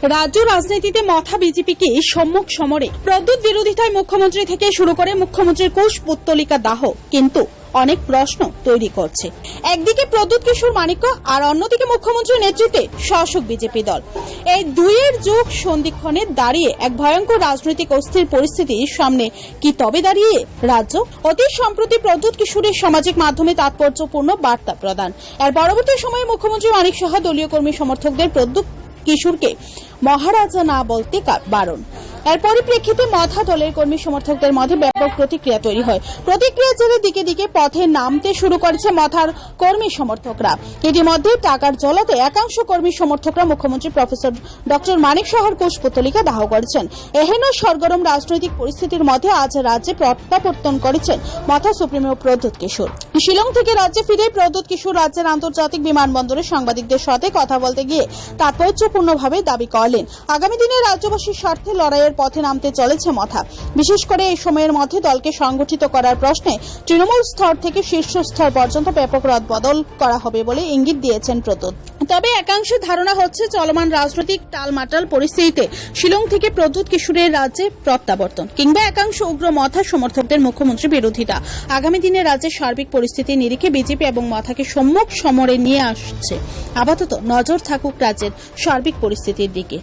রাজ্য রাজনীতিতে মাথা বিজেপিকে সম্মুখ সমরে প্রদ্যুৎ বিরোধিতায় মুখ্যমন্ত্রী থেকে শুরু করে মুখ্যমন্ত্রীর কুশ পুত্তলিকা দাহ কিন্তু অনেক প্রশ্ন তৈরি করছে। একদিকে প্রদ্যুৎ কিশোর মানিক্য আর অন্যদিকে মুখ্যমন্ত্রীর নেতৃত্বে শাসক বিজেপি দল। এই দুইয়ের যুগ সন্ধিক্ষণে দাঁড়িয়ে এক ভয়ঙ্কর রাজনৈতিক অস্থির পরিস্থিতির সামনে কি তবে দাঁড়িয়ে রাজ্য? অতি সম্প্রতি প্রদ্যুৎ কিশোরের সামাজিক মাধ্যমে তাৎপর্যপূর্ণ বার্তা প্রদান। এর পরবর্তী সময়ে মুখ্যমন্ত্রী মানিক সাহা দলীয় কর্মী সমর্থকদের প্রদ্যুৎ কিশোরকে মহারাজা না বলতে বারণ। এর পরিপ্রেক্ষিতে মথা দলের কর্মী সমর্থকদের মধ্যে ব্যাপক প্রতিক্রিয়া তৈরি হয়। প্রতিক্রিয়া জেরে দিকে দিকে পথে নামতে শুরু করেছে মথার কর্মী সমর্থকরা। ইতিমধ্যে টাকার জলাতে একাংশ কর্মী সমর্থকরা মুখ্যমন্ত্রী প্রফেসর ডক্টর মানিক সাহার কুশপুত্তলিকা দাহ করেছেন। এহেন সরগরম রাজনৈতিক পরিস্থিতির মধ্যে আজ রাজ্যে প্রত্যাবর্তন করেছেন মথা সুপ্রিমো প্রদ্যুৎ কিশোর। শিলং থেকে রাজ্যে ফিরে প্রদ্যুৎ কিশোর রাজ্যের আন্তর্জাতিক বিমানবন্দরে সাংবাদিকদের সাথে কথা বলতে গিয়ে তাৎপর্যপূর্ণভাবে দাবি করলেন আগামী দিনে রাজ্যবাসীর স্বার্থে লড়াইয়ের পথে নামতে চলেছে মথা। বিশেষ করে এই সময়ের মধ্যে দলকে সংগঠিত করার প্রশ্নে তৃণমূল স্তর থেকে শীর্ষ স্তর পর্যন্ত ব্যাপক রদবদল করা হবে বলে ইঙ্গিত দিয়েছেন প্রদ্যুৎ। তবে একাংশের ধারণা হচ্ছে চলমান রাজনৈতিক টালমাটাল পরিস্থিতিতে শিলং থেকে প্রদ্যুৎ কিশোরের রাজ্যে প্রত্যাবর্তন কিংবা একাংশ উগ্র মথা সমর্থকদের মুখ্যমন্ত্রী বিরোধিতা আগামী দিনে রাজ্যের সার্বিক পরিস্থিতি নিরিখে বিজেপি এবং মথাকে সম্মুখ সমরে নিয়ে আসছে। আপাতত নজর থাকুক রাজ্যের সার্বিক পরিস্থিতির দিকে।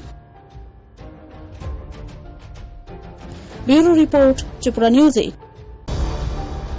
Bureau report, Tripura news 8।